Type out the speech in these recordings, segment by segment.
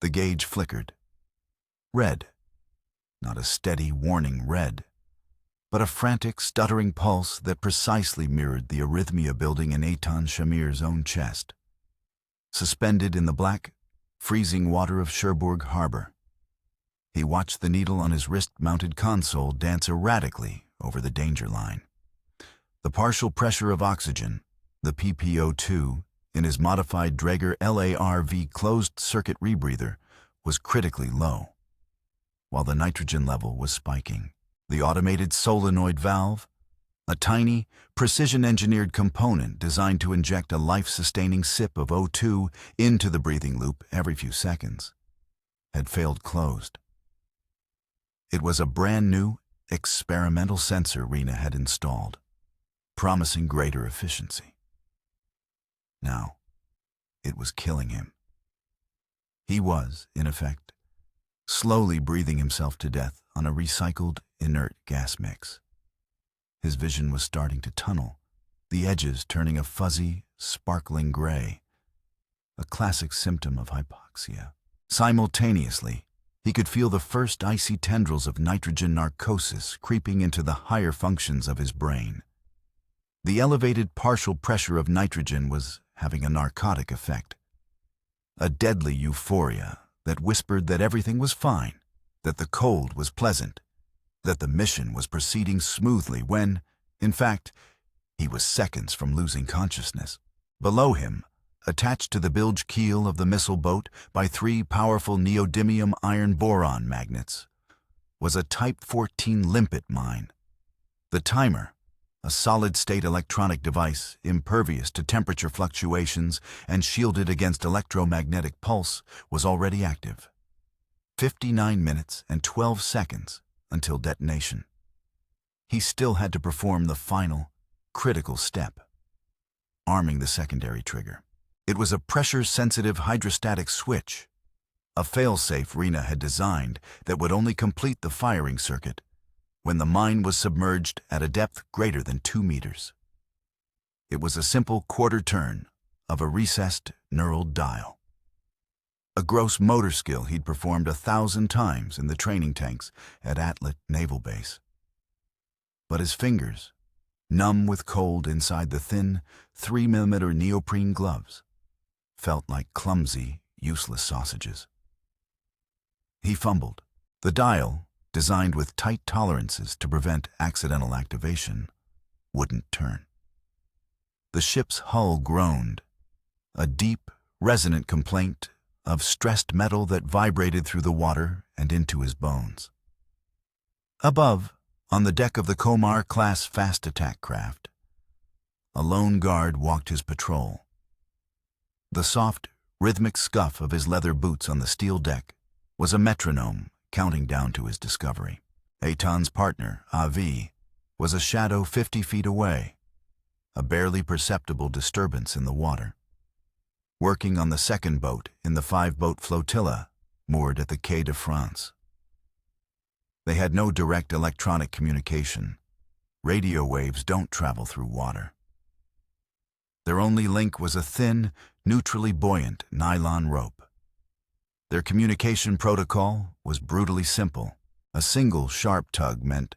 The gauge flickered. Red. Not a steady, warning red, but a frantic, stuttering pulse that precisely mirrored the arrhythmia building in Eitan Shamir's own chest. Suspended in the black, freezing water of Cherbourg Harbor, he watched the needle on his wrist-mounted console dance erratically over the danger line. The partial pressure of oxygen, the PPO2, in his modified Draeger LARV closed-circuit rebreather was critically low, while the nitrogen level was spiking. The automated solenoid valve, a tiny, precision-engineered component designed to inject a life-sustaining sip of O2 into the breathing loop every few seconds, had failed closed. It was a brand-new, experimental sensor Rena had installed, promising greater efficiency. Now, it was killing him. He was, in effect, slowly breathing himself to death on a recycled, inert gas mix. His vision was starting to tunnel, the edges turning a fuzzy, sparkling gray, a classic symptom of hypoxia. Simultaneously, he could feel the first icy tendrils of nitrogen narcosis creeping into the higher functions of his brain. The elevated partial pressure of nitrogen was having a narcotic effect, a deadly euphoria that whispered that everything was fine, that the cold was pleasant, that the mission was proceeding smoothly when, in fact, he was seconds from losing consciousness. Below him, attached to the bilge keel of the missile boat by 3 powerful neodymium iron boron magnets, was a Type 14 Limpet mine. The timer, a solid-state electronic device impervious to temperature fluctuations and shielded against electromagnetic pulse, was already active. 59 minutes and 12 seconds until detonation. He still had to perform the final, critical step, arming the secondary trigger. It was a pressure-sensitive hydrostatic switch, a fail-safe Rena had designed that would only complete the firing circuit when the mine was submerged at a depth greater than 2 meters. It was a simple quarter turn of a recessed neural dial. A gross motor skill he'd performed 1,000 times in the training tanks at Atlet Naval Base. But his fingers, numb with cold inside the thin 3mm neoprene gloves, felt like clumsy, useless sausages. He fumbled. The dial, designed with tight tolerances to prevent accidental activation, wouldn't turn. The ship's hull groaned, a deep, resonant complaint of stressed metal that vibrated through the water and into his bones. Above, on the deck of the Komar-class fast attack craft, a lone guard walked his patrol. The soft, rhythmic scuff of his leather boots on the steel deck was a metronome counting down to his discovery. Eitan's partner, Avi, was a shadow 50 feet away, a barely perceptible disturbance in the water, working on the second boat in the 5-boat flotilla moored at the Quai de France. They had no direct electronic communication. Radio waves don't travel through water. Their only link was a thin, neutrally buoyant nylon rope. Their communication protocol was brutally simple. A single sharp tug meant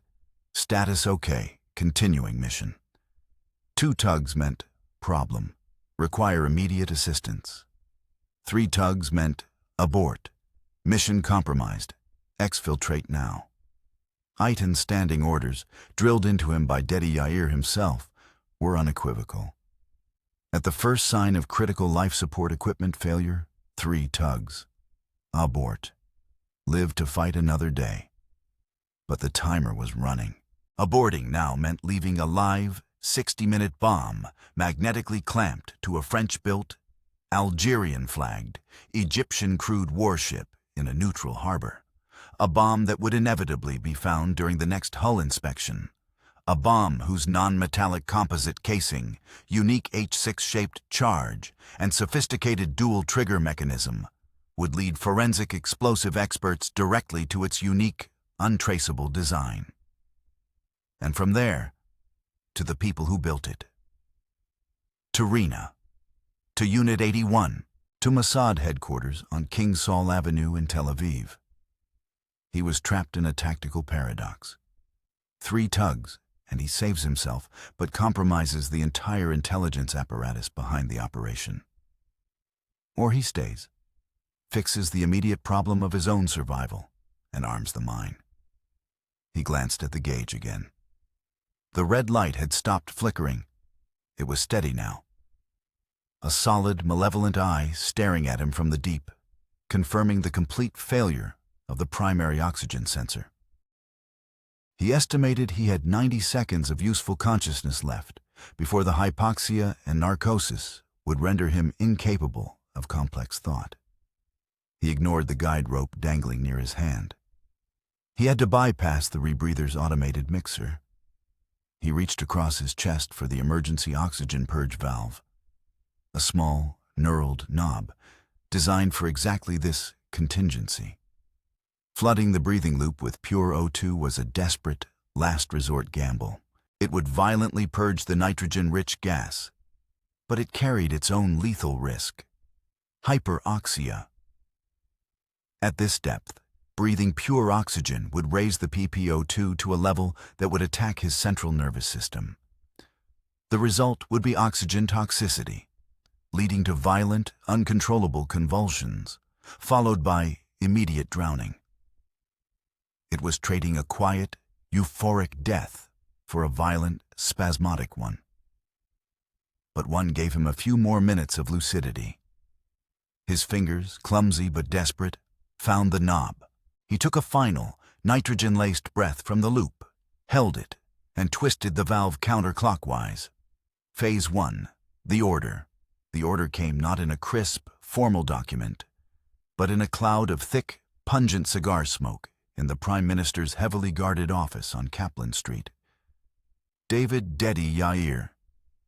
status OK, continuing mission. 2 tugs meant problem, require immediate assistance. 3 tugs meant abort, mission compromised, exfiltrate now. Eitan's standing orders, drilled into him by Dedi Yair himself, were unequivocal. At the first sign of critical life support equipment failure, 3 tugs. Abort. Live to fight another day. But the timer was running. Aborting now meant leaving a live, 60-minute bomb magnetically clamped to a French-built, Algerian-flagged, Egyptian-crewed warship in a neutral harbor. A bomb that would inevitably be found during the next hull inspection. A bomb whose non-metallic composite casing, unique H6-shaped charge, and sophisticated dual-trigger mechanism would lead forensic explosive experts directly to its unique, untraceable design. And from there, to the people who built it. To Rena. To Unit 81. to Mossad headquarters on King Saul Avenue in Tel Aviv. He was trapped in a tactical paradox. 3 tugs, and he saves himself, but compromises the entire intelligence apparatus behind the operation. Or he stays, fixes the immediate problem of his own survival, and arms the mine. He glanced at the gauge again. The red light had stopped flickering. It was steady now. A solid, malevolent eye staring at him from the deep, confirming the complete failure of the primary oxygen sensor. He estimated he had 90 seconds of useful consciousness left before the hypoxia and narcosis would render him incapable of complex thought. He ignored the guide rope dangling near his hand. He had to bypass the rebreather's automated mixer. He reached across his chest for the emergency oxygen purge valve, a small, knurled knob designed for exactly this contingency. Flooding the breathing loop with pure O2 was a desperate, last-resort gamble. It would violently purge the nitrogen-rich gas, but it carried its own lethal risk: hyperoxia. At this depth, breathing pure oxygen would raise the PPO2 to a level that would attack his central nervous system. The result would be oxygen toxicity, leading to violent, uncontrollable convulsions, followed by immediate drowning. It was trading a quiet, euphoric death for a violent, spasmodic one. But one gave him a few more minutes of lucidity. His fingers, clumsy but desperate, found the knob. He took a final, nitrogen-laced breath from the loop, held it, and twisted the valve counterclockwise. Phase 1, the order. The order came not in a crisp, formal document, but in a cloud of thick, pungent cigar smoke in the Prime Minister's heavily guarded office on Kaplan Street. David "Dedi" Yair,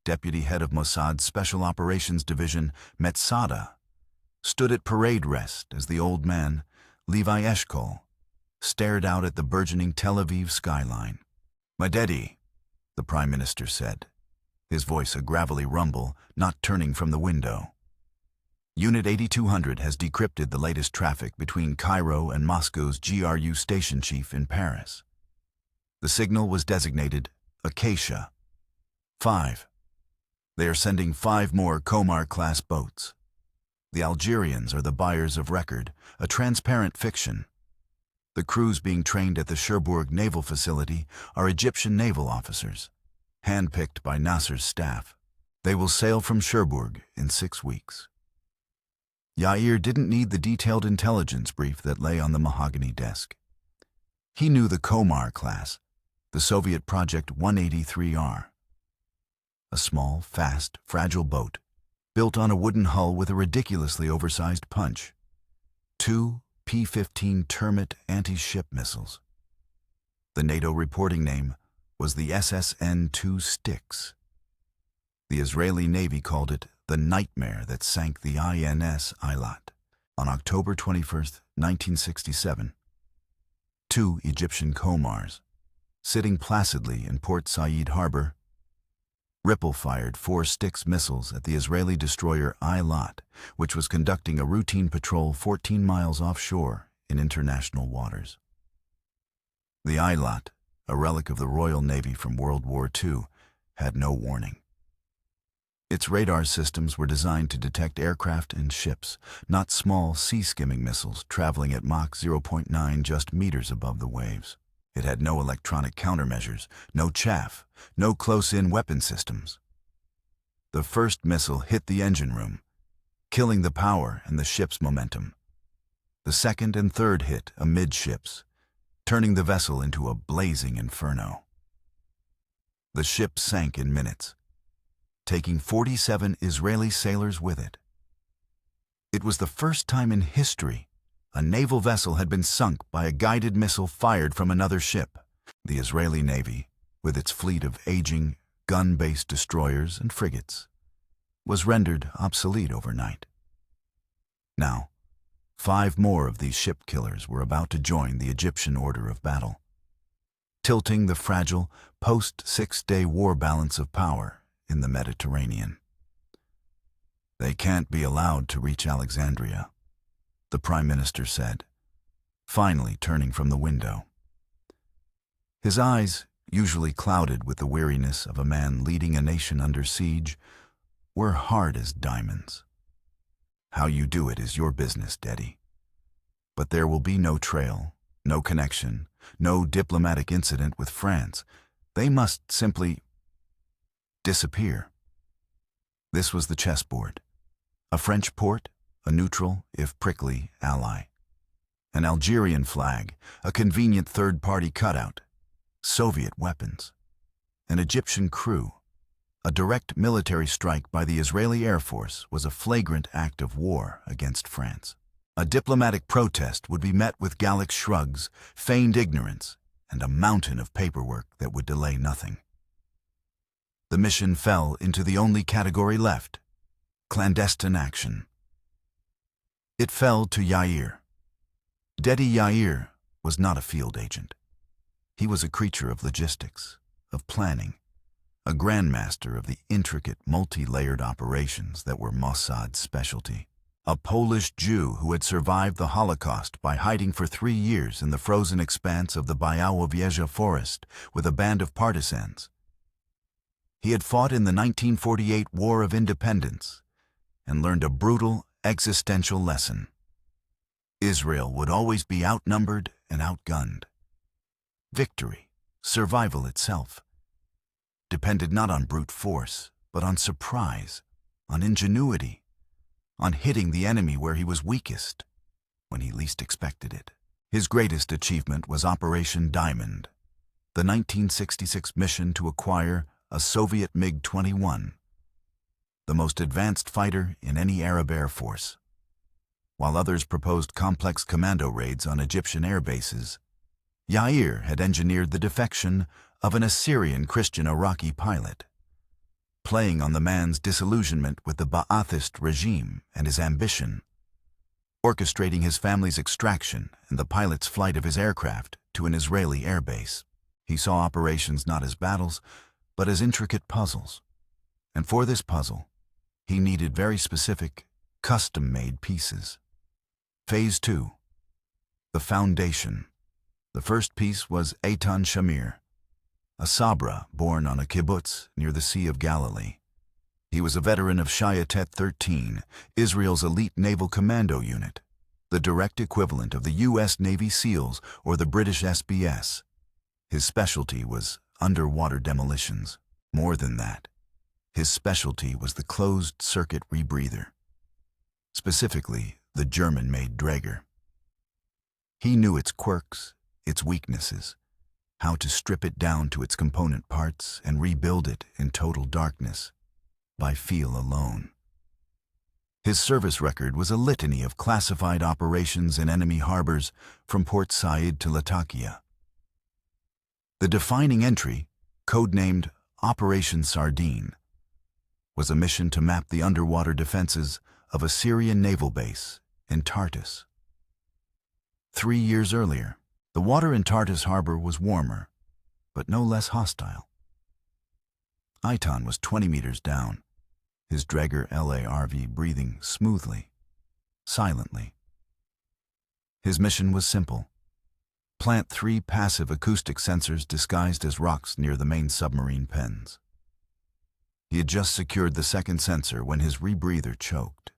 deputy head of Mossad's Special Operations Division, Metzada, stood at parade rest as the old man, Levi Eshkol, stared out at the burgeoning Tel Aviv skyline. "My Dedi," the Prime Minister said, his voice a gravelly rumble, not turning from the window. Unit 8200 has decrypted the latest traffic between Cairo and Moscow's GRU station chief in Paris. The signal was designated Acacia 5. They are sending 5 more Komar-class boats. The Algerians are the buyers of record, a transparent fiction. The crews being trained at the Cherbourg Naval Facility are Egyptian naval officers, handpicked by Nasser's staff. They will sail from Cherbourg in 6 weeks. Yair didn't need the detailed intelligence brief that lay on the mahogany desk. He knew the Komar class, the Soviet Project 183R. A small, fast, fragile boat, built on a wooden hull with a ridiculously oversized punch. 2 P-15 Termit anti-ship missiles. The NATO reporting name was the SSN-2 Styx. The Israeli Navy called it the nightmare that sank the INS Eilat on October 21, 1967. 2 Egyptian Komars, sitting placidly in Port Said Harbor, Ripple fired 4 Styx missiles at the Israeli destroyer Eilat, which was conducting a routine patrol 14 miles offshore in international waters. The Eilat, a relic of the Royal Navy from World War II, had no warning. Its radar systems were designed to detect aircraft and ships, not small sea-skimming missiles traveling at Mach 0.9 just meters above the waves. It had no electronic countermeasures, no chaff, no close-in weapon systems. The first missile hit the engine room, killing the power and the ship's momentum. The second and third hit amidships, turning the vessel into a blazing inferno. The ship sank in minutes, taking 47 Israeli sailors with it. It was the first time in history a naval vessel had been sunk by a guided missile fired from another ship. The Israeli Navy, with its fleet of aging, gun-based destroyers and frigates, was rendered obsolete overnight. Now, 5 more of these ship killers were about to join the Egyptian order of battle, tilting the fragile post-6-day war balance of power in the Mediterranean. They can't be allowed to reach Alexandria, the Prime Minister said, finally turning from the window. His eyes, usually clouded with the weariness of a man leading a nation under siege, were hard as diamonds. How you do it is your business, Daddy. But there will be no trail, no connection, no diplomatic incident with France. They must simply disappear. This was the chessboard. A French port, a neutral, if prickly, ally. An Algerian flag, a convenient third-party cutout. Soviet weapons. An Egyptian crew. A direct military strike by the Israeli Air Force was a flagrant act of war against France. A diplomatic protest would be met with Gallic shrugs, feigned ignorance, and a mountain of paperwork that would delay nothing. The mission fell into the only category left: clandestine action. It fell to Yair. Dedi Yair was not a field agent. He was a creature of logistics, of planning, a grandmaster of the intricate, multi-layered operations that were Mossad's specialty. A Polish Jew who had survived the Holocaust by hiding for 3 years in the frozen expanse of the Białowieża forest with a band of partisans. He had fought in the 1948 War of Independence and learned a brutal, existential lesson. Israel would always be outnumbered and outgunned. Victory, survival itself, depended not on brute force, but on surprise, on ingenuity, on hitting the enemy where he was weakest, when he least expected it. His greatest achievement was Operation Diamond, the 1966 mission to acquire a Soviet MiG-21, the most advanced fighter in any Arab air force. While others proposed complex commando raids on Egyptian air bases, Yair had engineered the defection of an Assyrian Christian Iraqi pilot, playing on the man's disillusionment with the Ba'athist regime and his ambition, orchestrating his family's extraction and the pilot's flight of his aircraft to an Israeli airbase. He saw operations not as battles, but as intricate puzzles. And for this puzzle, he needed very specific, custom-made pieces. Phase 2. The foundation. The first piece was Eitan Shamir, a Sabra born on a kibbutz near the Sea of Galilee. He was a veteran of Shayatet 13, Israel's elite naval commando unit, the direct equivalent of the U.S. Navy SEALs or the British SBS. His specialty was underwater demolitions. More than that, his specialty was the closed-circuit rebreather, specifically the German-made Draeger. He knew its quirks, its weaknesses, how to strip it down to its component parts and rebuild it in total darkness, by feel alone. His service record was a litany of classified operations in enemy harbors from Port Said to Latakia. The defining entry, codenamed Operation Sardine, was a mission to map the underwater defenses of a Syrian naval base in Tartus. 3 years earlier, the water in Tartus harbor was warmer, but no less hostile. Eitan was 20 meters down, his Draeger LARV breathing smoothly, silently. His mission was simple: plant 3 passive acoustic sensors disguised as rocks near the main submarine pens. He had just secured the second sensor when his rebreather choked.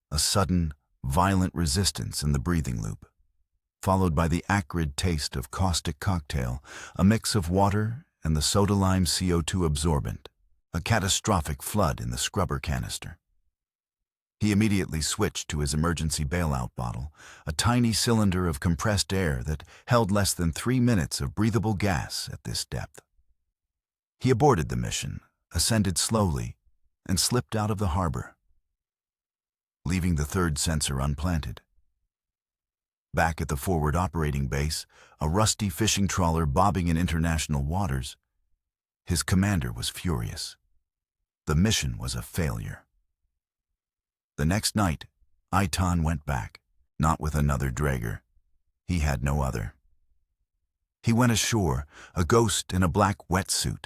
A sudden, violent resistance in the breathing loop, followed by the acrid taste of caustic cocktail, a mix of water and the soda-lime CO2 absorbent, a catastrophic flood in the scrubber canister. He immediately switched to his emergency bailout bottle, a tiny cylinder of compressed air that held less than 3 minutes of breathable gas at this depth. He aborted the mission, ascended slowly, and slipped out of the harbor, leaving the third sensor unplanted. Back at the forward operating base, a rusty fishing trawler bobbing in international waters, his commander was furious. The mission was a failure. The next night, Eitan went back, not with another Draeger. He had no other. He went ashore, a ghost in a black wetsuit,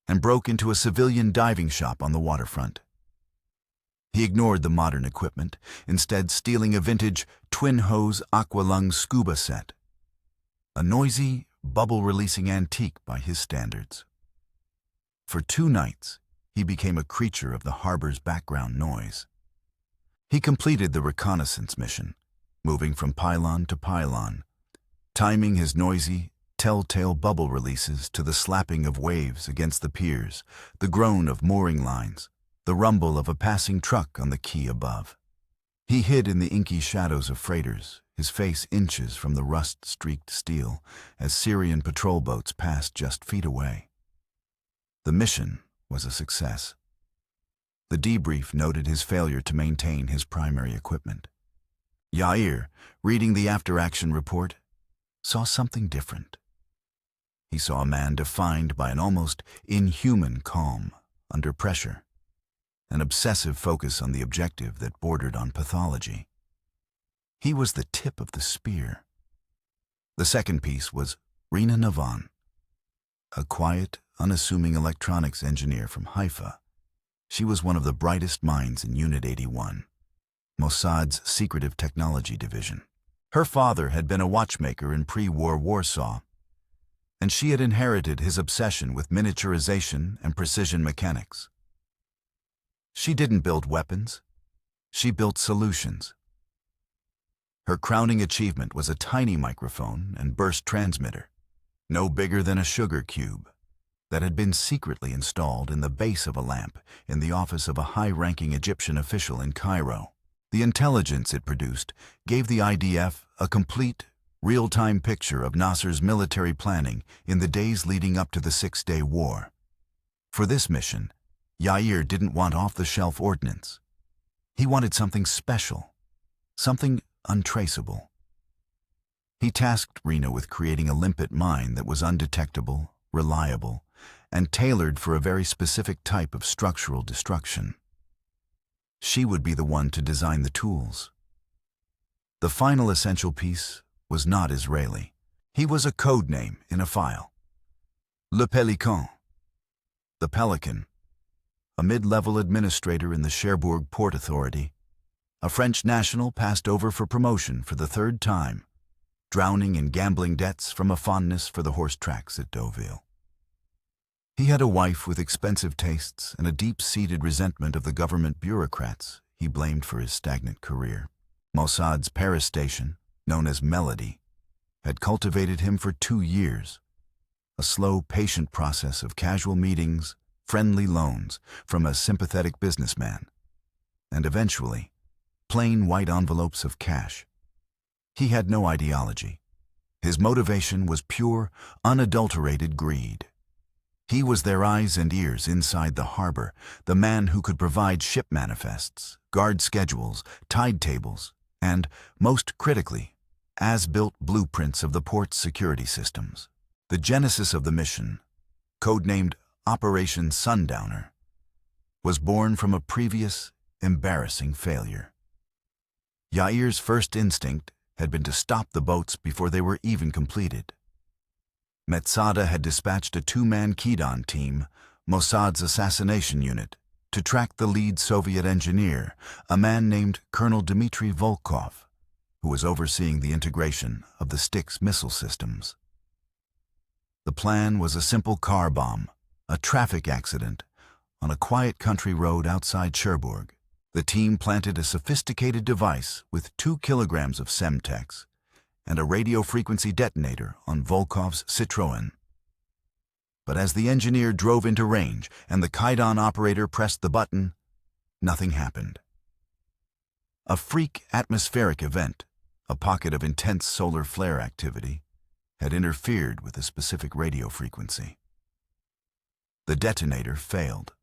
and broke into a civilian diving shop on the waterfront. He ignored the modern equipment, instead stealing a vintage twin-hose aqualung scuba set, a noisy, bubble-releasing antique by his standards. For 2 nights, he became a creature of the harbor's background noise. He completed the reconnaissance mission, moving from pylon to pylon, timing his noisy, telltale bubble releases to the slapping of waves against the piers, the groan of mooring lines, the rumble of a passing truck on the quay above. He hid in the inky shadows of freighters, his face inches from the rust-streaked steel, as Syrian patrol boats passed just feet away. The mission was a success. The debrief noted his failure to maintain his primary equipment. Yair, reading the after-action report, saw something different. He saw a man defined by an almost inhuman calm under pressure, an obsessive focus on the objective that bordered on pathology. He was the tip of the spear. The second piece was Rina Navan, a quiet, unassuming electronics engineer from Haifa. She was one of the brightest minds in Unit 81, Mossad's secretive technology division. Her father had been a watchmaker in pre-war Warsaw, and she had inherited his obsession with miniaturization and precision mechanics. She didn't build weapons, she built solutions. Her crowning achievement was a tiny microphone and burst transmitter, no bigger than a sugar cube, that had been secretly installed in the base of a lamp in the office of a high-ranking Egyptian official in Cairo. The intelligence it produced gave the IDF a complete, real-time picture of Nasser's military planning in the days leading up to the Six-Day War. For this mission, Yair didn't want off-the-shelf ordnance. He wanted something special, something untraceable. He tasked Rina with creating a Limpet mine that was undetectable, reliable, and tailored for a very specific type of structural destruction. She would be the one to design the tools. The final essential piece was not Israeli. He was a code name in a file. Le Pélican, the Pelican, a mid-level administrator in the Cherbourg Port Authority, a French national passed over for promotion for the 3rd time, drowning in gambling debts from a fondness for the horse tracks at Deauville. He had a wife with expensive tastes and a deep-seated resentment of the government bureaucrats he blamed for his stagnant career. Mossad's Paris station, known as Melody, had cultivated him for 2 years, a slow, patient process of casual meetings, friendly loans from a sympathetic businessman, and eventually, plain white envelopes of cash. He had no ideology. His motivation was pure, unadulterated greed. He was their eyes and ears inside the harbor, the man who could provide ship manifests, guard schedules, tide tables, and, most critically, as-built blueprints of the port's security systems. The genesis of the mission, codenamed Operation Sundowner, was born from a previous, embarrassing failure. Yair's first instinct had been to stop the boats before they were even completed. Mossad had dispatched a 2-man Kidon team, Mossad's assassination unit, to track the lead Soviet engineer, a man named Colonel Dmitry Volkov, who was overseeing the integration of the Styx missile systems. The plan was a simple car bomb, a traffic accident, on a quiet country road outside Cherbourg. The team planted a sophisticated device with 2 kilograms of Semtex and a radio frequency detonator on Volkov's Citroën. But as the engineer drove into range and the Kidon operator pressed the button, nothing happened. A freak atmospheric event, a pocket of intense solar flare activity, had interfered with a specific radio frequency. The detonator failed.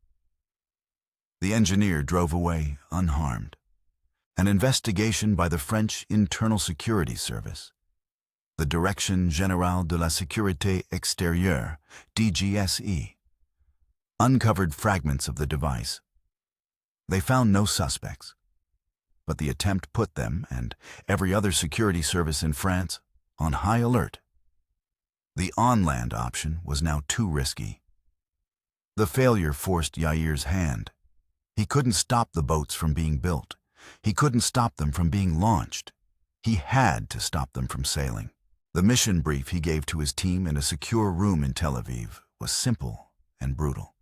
The engineer drove away unharmed. An investigation by the French Internal Security Service, the Direction Générale de la Sécurité Extérieure, DGSE, uncovered fragments of the device. They found no suspects, but the attempt put them and every other security service in France on high alert. The on-land option was now too risky. The failure forced Yair's hand. He couldn't stop the boats from being built. He couldn't stop them from being launched. He had to stop them from sailing. The mission brief he gave to his team in a secure room in Tel Aviv was simple and brutal.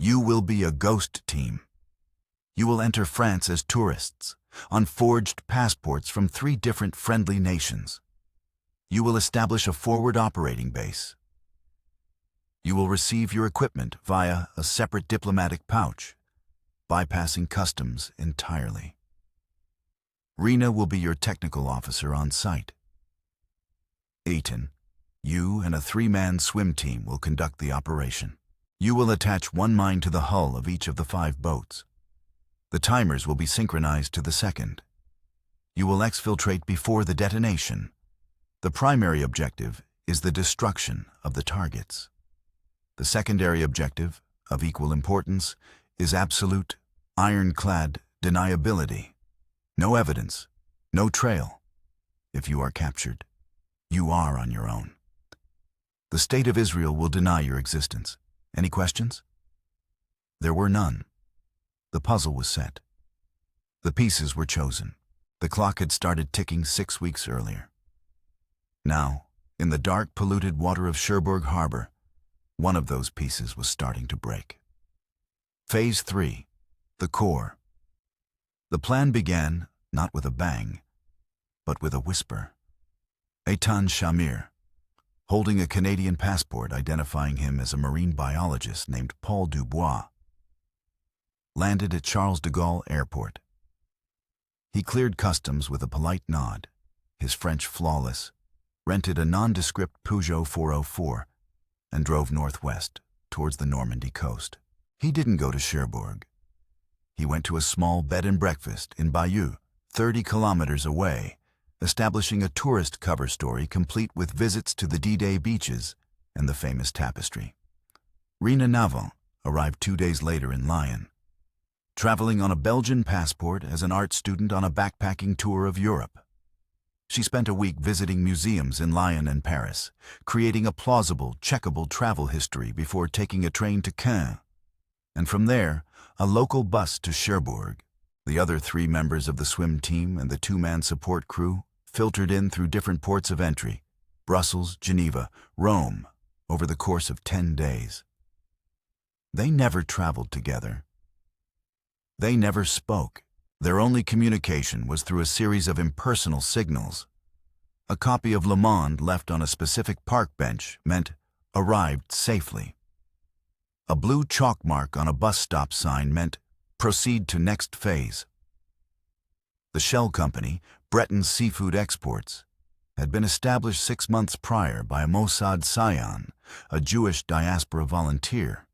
You will be a ghost team. You will enter France as tourists, on forged passports from 3 different friendly nations. You will establish a forward operating base. You will receive your equipment via a separate diplomatic pouch, bypassing customs entirely. Rena will be your technical officer on site. Eitan, you and a 3-man swim team will conduct the operation. You will attach 1 mine to the hull of each of the 5 boats. The timers will be synchronized to the second. You will exfiltrate before the detonation. The primary objective is the destruction of the targets. The secondary objective, of equal importance, is absolute, ironclad deniability. No evidence, no trail. If you are captured, you are on your own. The State of Israel will deny your existence. Any questions? There were none. The puzzle was set. The pieces were chosen. The clock had started ticking 6 weeks earlier. Now, in the dark, polluted water of Cherbourg Harbor, one of those pieces was starting to break. Phase 3, the core. The plan began not with a bang, but with a whisper. Eitan Shamir, holding a Canadian passport identifying him as a marine biologist named Paul Dubois, landed at Charles de Gaulle Airport. He cleared customs with a polite nod, his French flawless, rented a nondescript Peugeot 404, and drove northwest towards the Normandy coast. He didn't go to Cherbourg. He went to a small bed and breakfast in Bayeux, 30 kilometers away, establishing a tourist cover story complete with visits to the D-Day beaches and the famous tapestry. Rena Navon arrived 2 days later in Lyon, traveling on a Belgian passport as an art student on a backpacking tour of Europe. She spent a week visiting museums in Lyon and Paris, creating a plausible, checkable travel history before taking a train to Caen, and from there, a local bus to Cherbourg. The other 3 members of the swim team and the 2-man support crew filtered in through different ports of entry, Brussels, Geneva, Rome, over the course of 10 days. They never traveled together. They never spoke. Their only communication was through a series of impersonal signals. A copy of Le Monde left on a specific park bench meant arrived safely. A blue chalk mark on a bus stop sign meant proceed to next phase. The shell company, Breton Seafood Exports, had been established 6 months prior by a Mossad scion, a Jewish diaspora volunteer,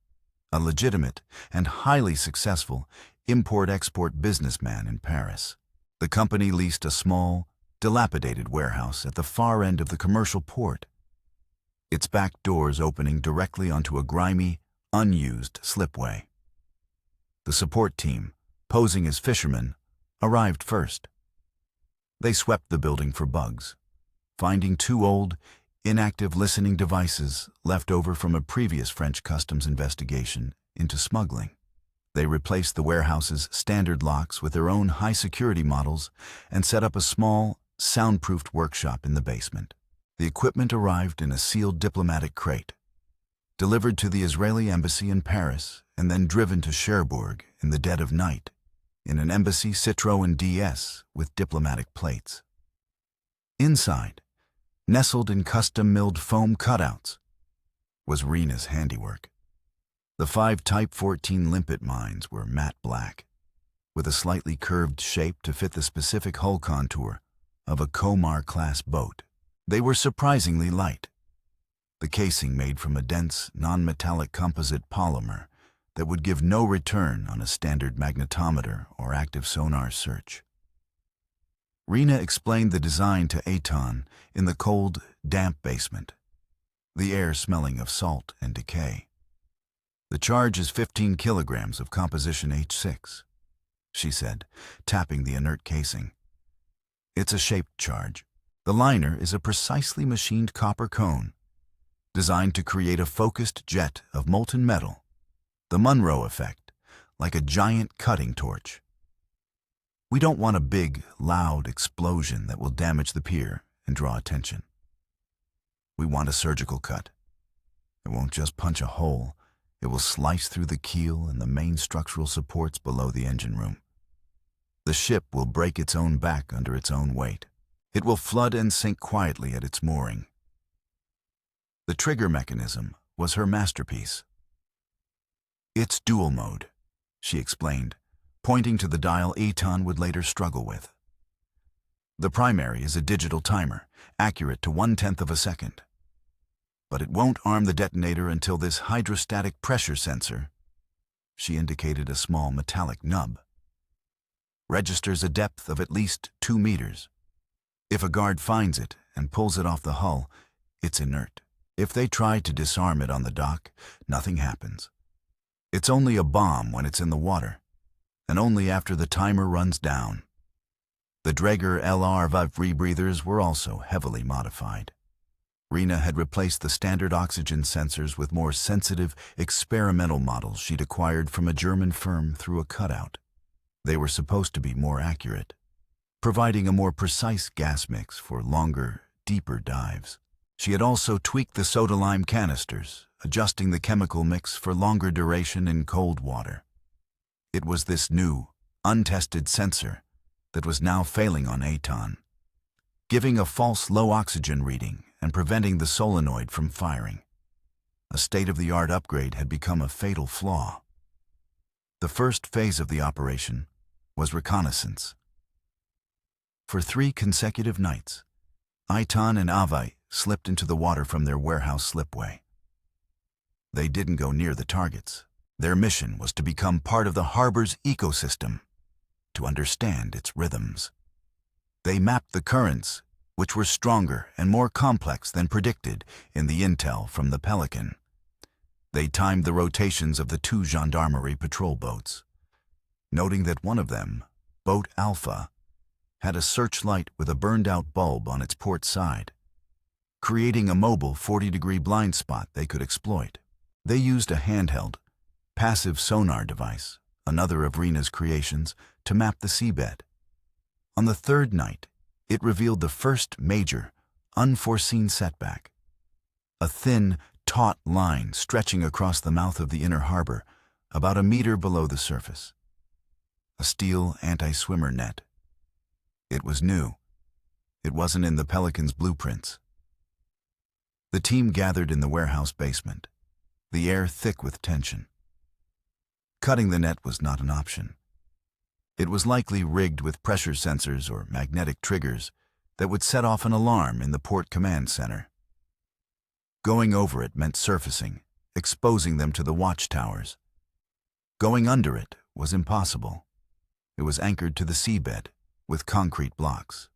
a legitimate and highly successful import-export businessman in Paris. The company leased a small, dilapidated warehouse at the far end of the commercial port, its back doors opening directly onto a grimy, unused slipway. The support team, posing as fishermen, arrived first. They swept the building for bugs, finding 2 old, inactive listening devices left over from a previous French customs investigation into smuggling. They replaced the warehouse's standard locks with their own high-security models and set up a small, soundproofed workshop in the basement. The equipment arrived in a sealed diplomatic crate, delivered to the Israeli embassy in Paris, and then driven to Cherbourg in the dead of night, in an embassy Citroën DS with diplomatic plates. Inside, nestled in custom-milled foam cutouts, was Rena's handiwork. The 5 Type 14 Limpet mines were matte black, with a slightly curved shape to fit the specific hull contour of a Komar-class boat. They were surprisingly light, the casing made from a dense, non-metallic composite polymer that would give no return on a standard magnetometer or active sonar search. Rena explained the design to Eitan in the cold, damp basement, the air smelling of salt and decay. The charge is 15 kilograms of composition H6, she said, tapping the inert casing. It's a shaped charge. The liner is a precisely machined copper cone, designed to create a focused jet of molten metal, the Monroe effect, like a giant cutting torch. We don't want a big, loud explosion that will damage the pier and draw attention. We want a surgical cut. It won't just punch a hole, it will slice through the keel and the main structural supports below the engine room. The ship will break its own back under its own weight. It will flood and sink quietly at its mooring. The trigger mechanism was her masterpiece. It's dual mode, she explained, pointing to the dial Eitan would later struggle with. The primary is a digital timer, accurate to 1/10 of a second. But it won't arm the detonator until this hydrostatic pressure sensor, she indicated a small metallic nub, registers a depth of at least 2 meters. If a guard finds it and pulls it off the hull, it's inert. If they try to disarm it on the dock, nothing happens. It's only a bomb when it's in the water, and only after the timer runs down. The Draeger LR-5 rebreathers were also heavily modified. Rena had replaced the standard oxygen sensors with more sensitive, experimental models she'd acquired from a German firm through a cutout. They were supposed to be more accurate, providing a more precise gas mix for longer, deeper dives. She had also tweaked the soda-lime canisters, adjusting the chemical mix for longer duration in cold water. It was this new, untested sensor that was now failing on Eitan, giving a false low oxygen reading and preventing the solenoid from firing. A state-of-the-art upgrade had become a fatal flaw. The first phase of the operation was reconnaissance. For 3 consecutive nights, Eitan and Avai slipped into the water from their warehouse slipway. They didn't go near the targets. Their mission was to become part of the harbor's ecosystem, to understand its rhythms. They mapped the currents, which were stronger and more complex than predicted in the intel from the Pelican. They timed the rotations of the 2 gendarmerie patrol boats, noting that one of them, Boat Alpha, had a searchlight with a burned-out bulb on its port side, creating a mobile 40-degree blind spot they could exploit. They used a handheld, passive sonar device, another of Rena's creations, to map the seabed. On the 3rd night, it revealed the first major, unforeseen setback. A thin, taut line stretching across the mouth of the inner harbor, about a meter below the surface. A steel anti-swimmer net. It was new. It wasn't in the Pelican's blueprints. The team gathered in the warehouse basement, the air thick with tension. Cutting the net was not an option. It was likely rigged with pressure sensors or magnetic triggers that would set off an alarm in the port command center. Going over it meant surfacing, exposing them to the watchtowers. Going under it was impossible. It was anchored to the seabed with concrete blocks.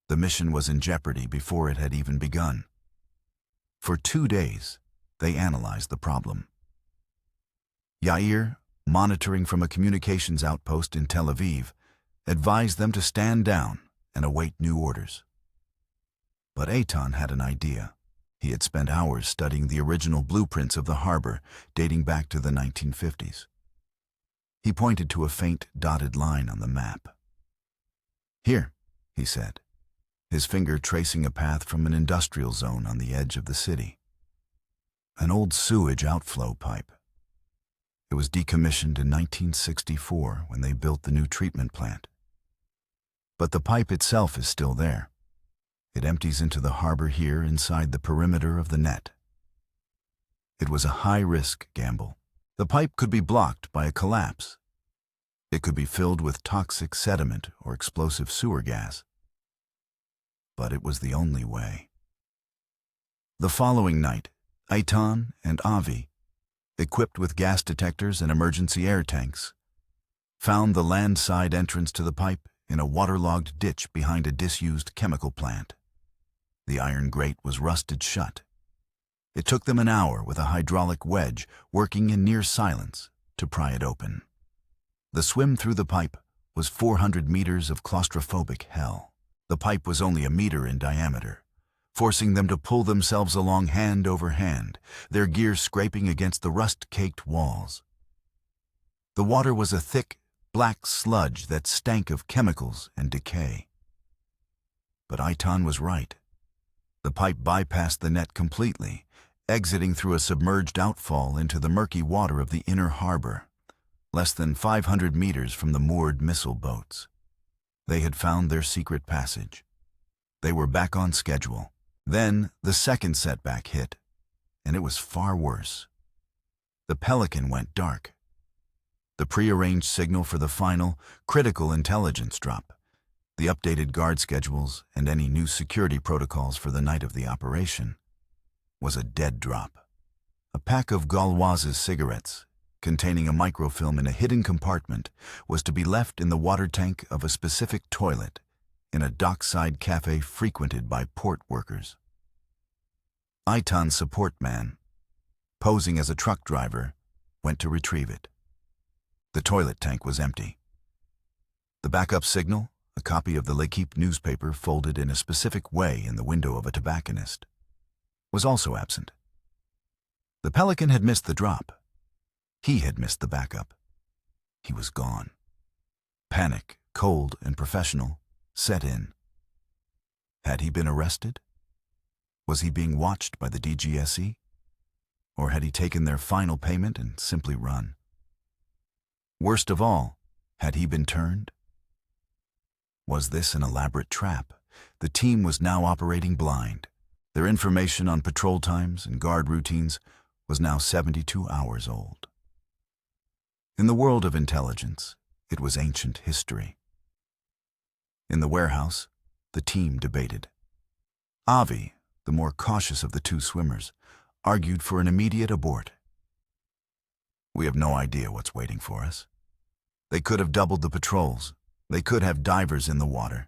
The mission was in jeopardy before it had even begun. For 2 days, they analyzed the problem. Yair, monitoring from a communications outpost in Tel Aviv, advised them to stand down and await new orders. But Eitan had an idea. He had spent hours studying the original blueprints of the harbor dating back to the 1950s. He pointed to a faint dotted line on the map. "Here," he said, his finger tracing a path from an industrial zone on the edge of the city. An old sewage outflow pipe. It was decommissioned in 1964 when they built the new treatment plant. But the pipe itself is still there. It empties into the harbor here inside the perimeter of the net. It was a high-risk gamble. The pipe could be blocked by a collapse. It could be filled with toxic sediment or explosive sewer gas. But it was the only way. The following night, Eitan and Avi, equipped with gas detectors and emergency air tanks, found the land-side entrance to the pipe in a waterlogged ditch behind a disused chemical plant. The iron grate was rusted shut. It took them an hour with a hydraulic wedge working in near silence to pry it open. The swim through the pipe was 400 meters of claustrophobic hell. The pipe was only a meter in diameter, forcing them to pull themselves along hand over hand, their gear scraping against the rust-caked walls. The water was a thick, black sludge that stank of chemicals and decay. But Eitan was right. The pipe bypassed the net completely, exiting through a submerged outfall into the murky water of the inner harbor, less than 500 meters from the moored missile boats. They had found their secret passage. They were back on schedule. Then the second setback hit, and it was far worse. The Pelican went dark. The prearranged signal for the final, critical intelligence drop, the updated guard schedules, and any new security protocols for the night of the operation, was a dead drop. A pack of Gauloise's cigarettes, containing a microfilm in a hidden compartment, was to be left in the water tank of a specific toilet in a dockside cafe frequented by port workers. Eitan's support man, posing as a truck driver, went to retrieve it. The toilet tank was empty. The backup signal, a copy of the L'Equipe newspaper folded in a specific way in the window of a tobacconist, was also absent. The Pelican had missed the drop. He had missed the backup. He was gone. Panic, cold and professional, set in. Had he been arrested? Was he being watched by the DGSE? Or had he taken their final payment and simply run? Worst of all, had he been turned? Was this an elaborate trap? The team was now operating blind. Their information on patrol times and guard routines was now 72 hours old. In the world of intelligence, it was ancient history. In the warehouse, the team debated. Avi, the more cautious of the two swimmers, argued for an immediate abort. We have no idea what's waiting for us. They could have doubled the patrols. They could have divers in the water.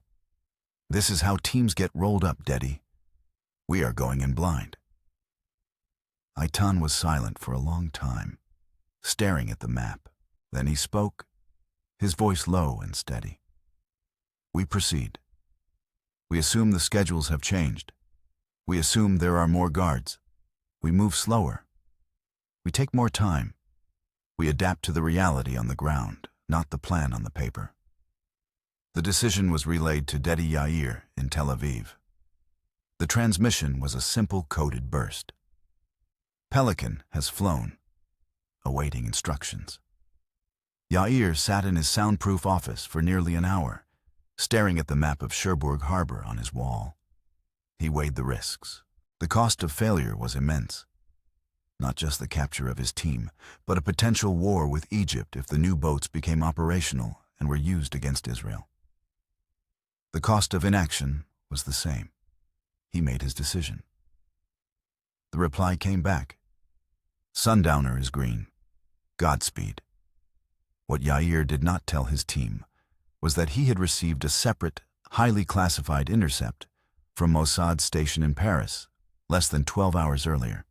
This is how teams get rolled up, Deddy. We are going in blind. Eitan was silent for a long time, staring at the map. Then he spoke, his voice low and steady. We proceed. We assume the schedules have changed. We assume there are more guards. We move slower. We take more time. We adapt to the reality on the ground, not the plan on the paper. The decision was relayed to Dedi Yair in Tel Aviv. The transmission was a simple coded burst. Pelican has flown, awaiting instructions. Yair sat in his soundproof office for nearly an hour, staring at the map of Cherbourg Harbor on his wall. He weighed the risks. The cost of failure was immense. Not just the capture of his team, but a potential war with Egypt if the new boats became operational and were used against Israel. The cost of inaction was the same. He made his decision. The reply came back. Sundowner is green. Godspeed. What Yair did not tell his team was that he had received a separate, highly classified intercept from Mossad's station in Paris less than 12 hours earlier.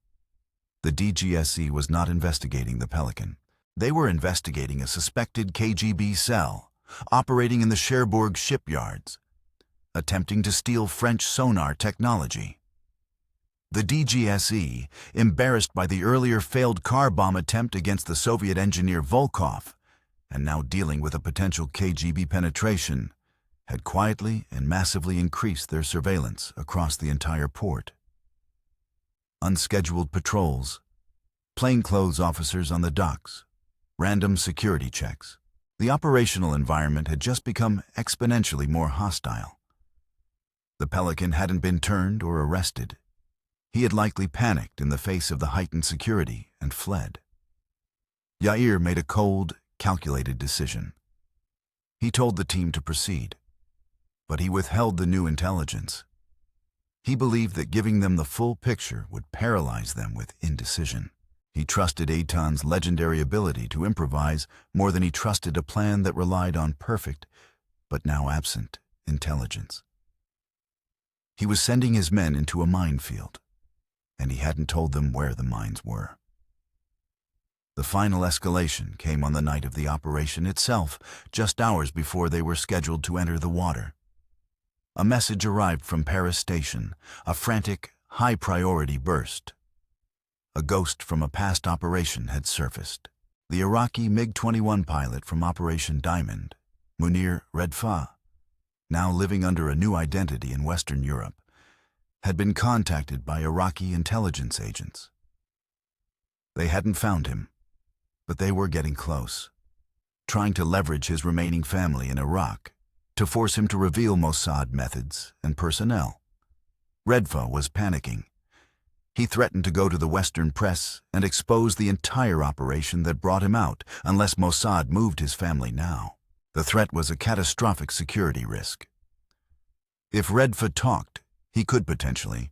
The DGSE was not investigating the Pelican. They were investigating a suspected KGB cell operating in the Cherbourg shipyards, attempting to steal French sonar technology. The DGSE, embarrassed by the earlier failed car bomb attempt against the Soviet engineer Volkov, and now dealing with a potential KGB penetration, had quietly and massively increased their surveillance across the entire port. Unscheduled patrols, plainclothes officers on the docks, random security checks. The operational environment had just become exponentially more hostile. The Pelican hadn't been turned or arrested. He had likely panicked in the face of the heightened security and fled. Yair made a cold, calculated decision. He told the team to proceed, but he withheld the new intelligence. He believed that giving them the full picture would paralyze them with indecision. He trusted Eitan's legendary ability to improvise more than he trusted a plan that relied on perfect, but now absent, intelligence. He was sending his men into a minefield, and he hadn't told them where the mines were. The final escalation came on the night of the operation itself, just hours before they were scheduled to enter the water. A message arrived from Paris Station, a frantic, high-priority burst. A ghost from a past operation had surfaced. The Iraqi MiG-21 pilot from Operation Diamond, Munir Redfa, now living under a new identity in Western Europe, had been contacted by Iraqi intelligence agents. They hadn't found him, but they were getting close, trying to leverage his remaining family in Iraq to force him to reveal Mossad methods and personnel. Redfa was panicking. He threatened to go to the Western press and expose the entire operation that brought him out unless Mossad moved his family now. The threat was a catastrophic security risk. If Redfa talked, he could potentially